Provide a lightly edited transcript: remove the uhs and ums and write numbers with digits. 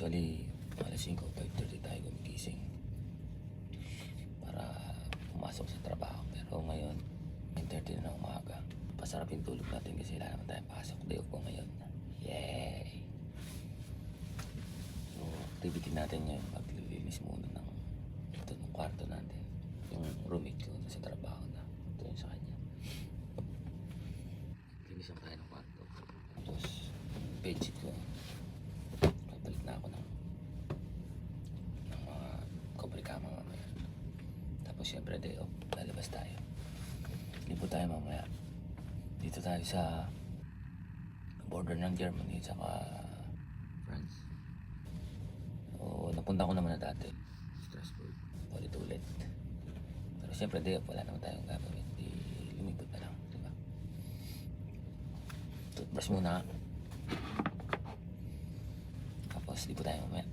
Usually, alas 5, 5:30 tayo gumigising para pumasok sa trabaho. Pero ngayon, 9:30 na ng umaga. Pasarap yung tulog natin kasi wala naman tayong pasok. Day off ko ngayon. Yay! So, activity natin ngayon, maglilinis muna ng ito ng kwarto natin. Yung roommate ko sa trabaho na. Ito yung sa kanya. Linisan tayo ng kwarto. Tapos, bedsheet ko. Pagbalik na ako ng mga kobrikama mamaya. Tapos syempre day off, lalabas tayo. Lipo tayo mamaya. Dito tayo sa border ng Germany saka France. So, napunta ko naman na dati Strasbourg. Ulit-ulit. Pero syempre day off, wala naman tayong gagawin. Di lumipot na lang, diba? Toothbrush muna. Tapos lipo tayo mamaya.